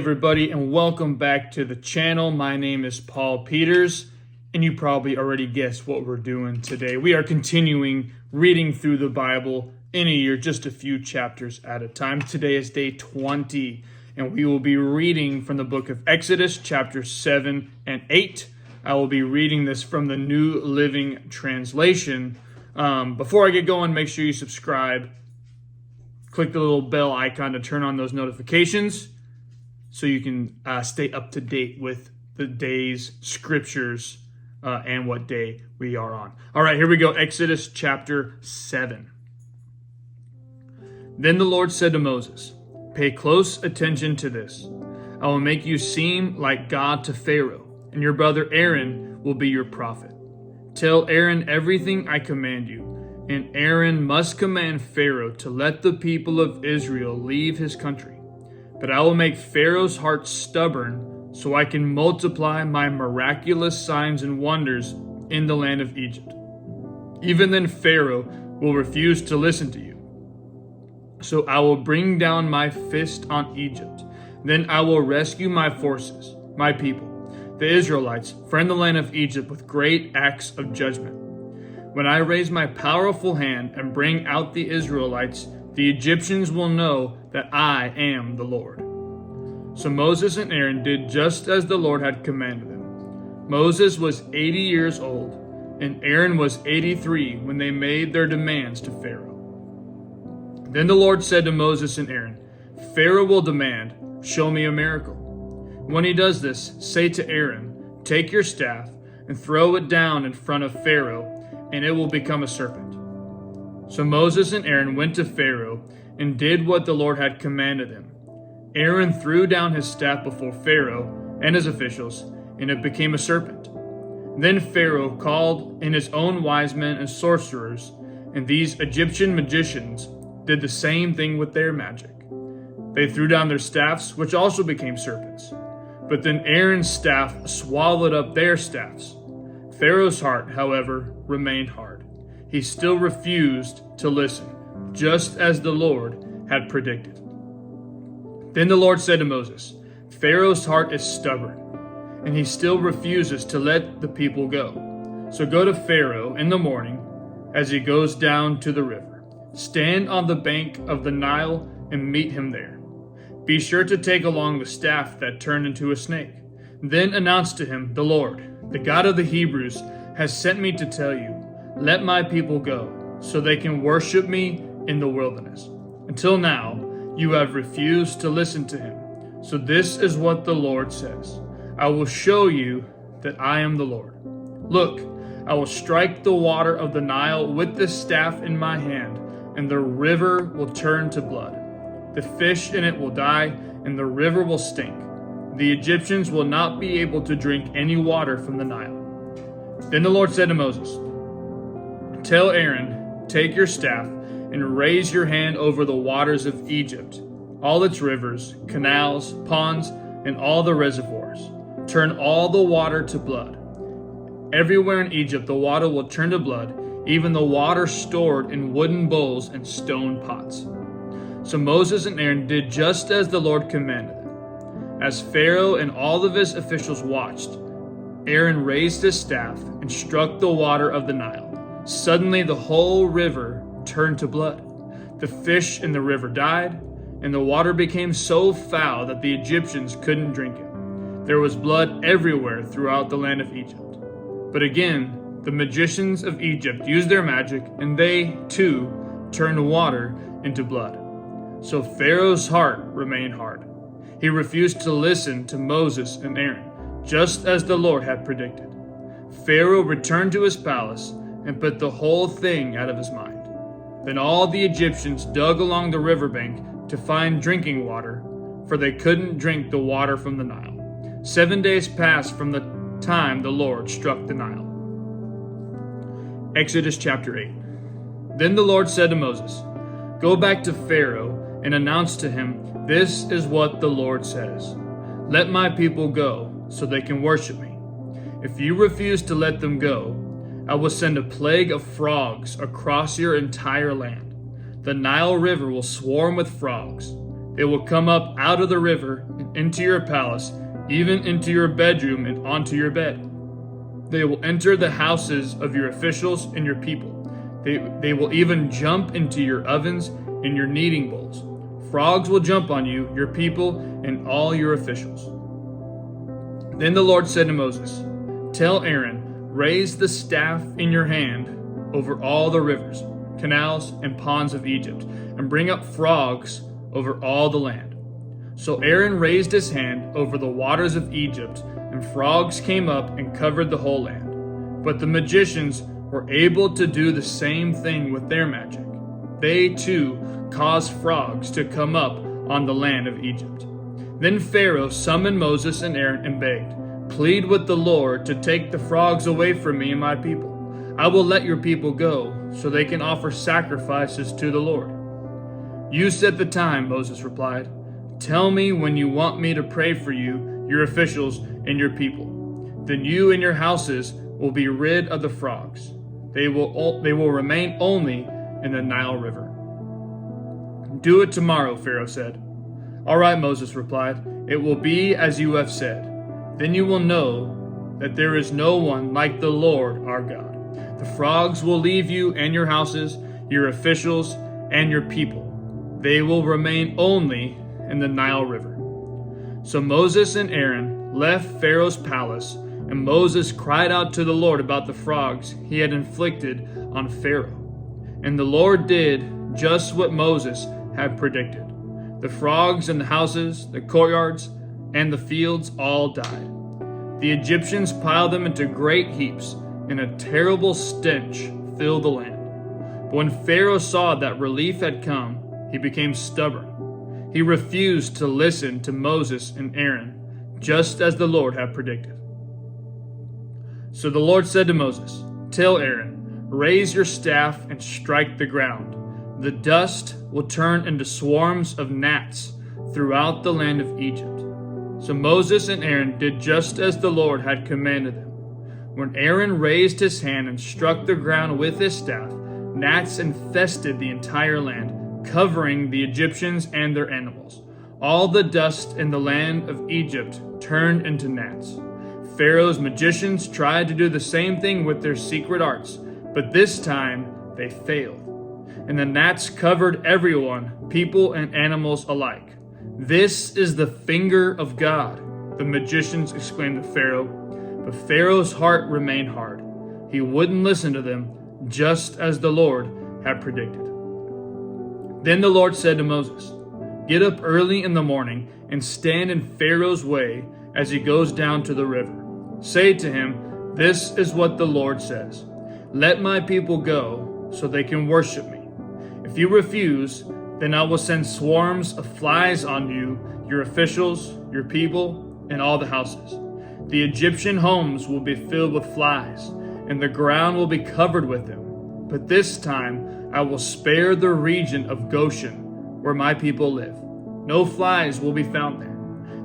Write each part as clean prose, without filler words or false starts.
everybody, and welcome back to the channel. My name is Paul Peters, and you probably already guessed what we're doing today. We are continuing reading through the Bible in a year, just a few chapters at a time. Today is day 20, and we will be reading from the book of Exodus, chapters 7 and 8. I will be reading this from the New Living Translation. Before I get going, make sure you subscribe. Click the little bell icon to turn on those notifications so you can stay up to date with the day's scriptures and what day we are on. All right, here we go. Exodus chapter 7. Then the Lord said to Moses, "Pay close attention to this. I will make you seem like God to Pharaoh, and your brother Aaron will be your prophet. Tell Aaron everything I command you, and Aaron must command Pharaoh to let the people of Israel leave his country. But I will make Pharaoh's heart stubborn so I can multiply my miraculous signs and wonders in the land of Egypt. Even then Pharaoh will refuse to listen to you. So I will bring down my fist on Egypt. Then I will rescue my forces, my people, the Israelites, from the land of Egypt with great acts of judgment. When I raise my powerful hand and bring out the Israelites, the Egyptians will know that I am the Lord." So Moses and Aaron did just as the Lord had commanded them. Moses was 80 years old, and Aaron was 83 when they made their demands to Pharaoh. Then the Lord said to Moses and Aaron, "Pharaoh will demand, 'Show me a miracle.' When he does this, say to Aaron, 'Take your staff and throw it down in front of Pharaoh, and it will become a serpent.'" So Moses and Aaron went to Pharaoh and did what the Lord had commanded them. Aaron threw down his staff before Pharaoh and his officials, and it became a serpent. Then Pharaoh called in his own wise men and sorcerers, and these Egyptian magicians did the same thing with their magic. They threw down their staffs, which also became serpents. But then Aaron's staff swallowed up their staffs. Pharaoh's heart, however, remained hard. He still refused to listen, just as the Lord had predicted. Then the Lord said to Moses, "Pharaoh's heart is stubborn, and he still refuses to let the people go. So go to Pharaoh in the morning as he goes down to the river. Stand on the bank of the Nile and meet him there. Be sure to take along the staff that turned into a snake. Then announce to him, 'The Lord, the God of the Hebrews, has sent me to tell you, let my people go, so they can worship me in the wilderness. Until now, you have refused to listen to him. So this is what the Lord says. I will show you that I am the Lord. Look, I will strike the water of the Nile with the staff in my hand, and the river will turn to blood. The fish in it will die, and the river will stink. The Egyptians will not be able to drink any water from the Nile.' Then the Lord said to Moses, 'Tell Aaron, take your staff and raise your hand over the waters of Egypt, all its rivers, canals, ponds, and all the reservoirs. Turn all the water to blood. Everywhere in Egypt the water will turn to blood, even the water stored in wooden bowls and stone pots.' So Moses and Aaron did just as the Lord commanded them. As Pharaoh and all of his officials watched, Aaron raised his staff and struck the water of the Nile. Suddenly the whole river turned to blood. The fish in the river died, and the water became so foul that the Egyptians couldn't drink it. There was blood everywhere throughout the land of Egypt. But again, the magicians of Egypt used their magic, and they, too, turned water into blood. So Pharaoh's heart remained hard. He refused to listen to Moses and Aaron, just as the Lord had predicted. Pharaoh returned to his palace and put the whole thing out of his mind. Then all the Egyptians dug along the riverbank to find drinking water, for they couldn't drink the water from the Nile. 7 days passed from the time the Lord struck the Nile. Exodus chapter 8. Then the Lord said to Moses, "Go back to Pharaoh and announce to him, 'This is what the Lord says. Let my people go, so they can worship me. If you refuse to let them go, I will send a plague of frogs across your entire land. The Nile River will swarm with frogs. They will come up out of the river and into your palace, even into your bedroom and onto your bed. They will enter the houses of your officials and your people. They will even jump into your ovens and your kneading bowls. Frogs will jump on you, your people, and all your officials." Then the Lord said to Moses, "Tell Aaron, raise the staff in your hand over all the rivers, canals, and ponds of Egypt, and bring up frogs over all the land." So Aaron raised his hand over the waters of Egypt, and frogs came up and covered the whole land. But the magicians were able to do the same thing with their magic. They too caused frogs to come up on the land of Egypt. Then Pharaoh summoned Moses and Aaron and begged, "Plead with the Lord to take the frogs away from me and my people. I will let your people go, so they can offer sacrifices to the Lord." "You set the time," Moses replied. "Tell me when you want me to pray for you, your officials, and your people. Then you and your houses will be rid of the frogs. They will remain only in the Nile River." "Do it tomorrow," Pharaoh said. "All right," Moses replied. "It will be as you have said. Then you will know that there is no one like the Lord our God. The frogs will leave you and your houses, your officials, and your people. They will remain only in the Nile River." So Moses and Aaron left Pharaoh's palace, and Moses cried out to the Lord about the frogs he had inflicted on Pharaoh. And the Lord did just what Moses had predicted. The frogs in the houses, the courtyards, and the fields all died. The Egyptians piled them into great heaps, and a terrible stench filled the land. But when Pharaoh saw that relief had come, he became stubborn. He refused to listen to Moses and Aaron, just as the Lord had predicted. So the Lord said to Moses, "Tell Aaron, raise your staff and strike the ground. The dust will turn into swarms of gnats throughout the land of Egypt." So Moses and Aaron did just as the Lord had commanded them. When Aaron raised his hand and struck the ground with his staff, gnats infested the entire land, covering the Egyptians and their animals. All the dust in the land of Egypt turned into gnats. Pharaoh's magicians tried to do the same thing with their secret arts, but this time they failed. And the gnats covered everyone, people and animals alike. "This is the finger of God," the magicians exclaimed to Pharaoh. But Pharaoh's heart remained hard. He wouldn't listen to them, just as the Lord had predicted. Then the Lord said to Moses, "Get up early in the morning and stand in Pharaoh's way as he goes down to the river. Say to him, 'This is what the Lord says. Let my people go so they can worship me. If you refuse, then I will send swarms of flies on you, your officials, your people, and all the houses. The Egyptian homes will be filled with flies, and the ground will be covered with them. But this time I will spare the region of Goshen, where my people live. No flies will be found there.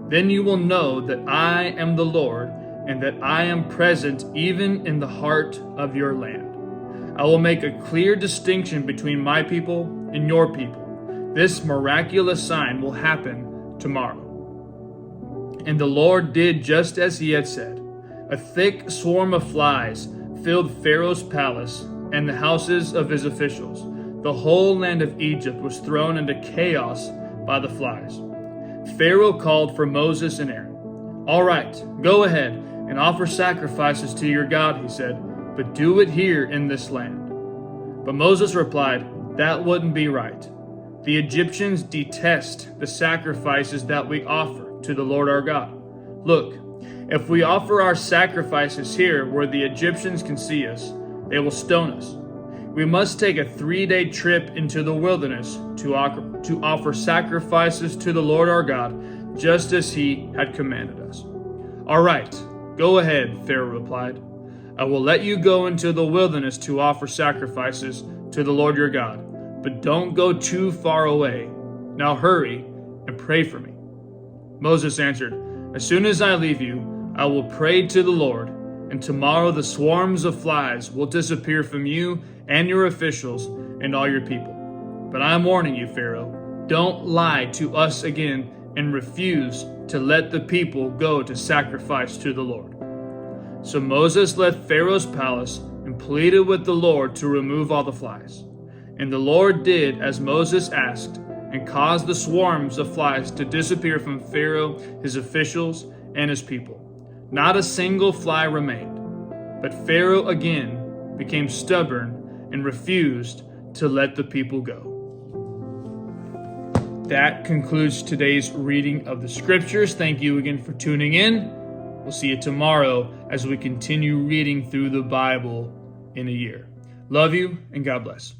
Then you will know that I am the Lord, and that I am present even in the heart of your land. I will make a clear distinction between my people and your people. This miraculous sign will happen tomorrow." And the Lord did just as he had said. A thick swarm of flies filled Pharaoh's palace and the houses of his officials. The whole land of Egypt was thrown into chaos by the flies. Pharaoh called for Moses and Aaron. "All right, go ahead and offer sacrifices to your God," he said, "but do it here in this land." But Moses replied, "That wouldn't be right. The Egyptians detest the sacrifices that we offer to the Lord our God. Look, if we offer our sacrifices here where the Egyptians can see us, they will stone us. We must take a 3-day trip into the wilderness to offer sacrifices to the Lord our God, just as he had commanded us." "All right, go ahead," Pharaoh replied. "I will let you go into the wilderness to offer sacrifices to the Lord your God, but don't go too far away. Now hurry and pray for me." Moses answered, "As soon as I leave you, I will pray to the Lord, and tomorrow the swarms of flies will disappear from you and your officials and all your people. But I am warning you, Pharaoh, Don't lie to us again and refuse to let the people go to sacrifice to the Lord." So Moses left Pharaoh's palace and pleaded with the Lord to remove all the flies. And the Lord did as Moses asked, and caused the swarms of flies to disappear from Pharaoh, his officials, and his people. Not a single fly remained. But Pharaoh again became stubborn and refused to let the people go. That concludes today's reading of the scriptures. Thank you again for tuning in. We'll see you tomorrow as we continue reading through the Bible in a year. Love you, and God bless.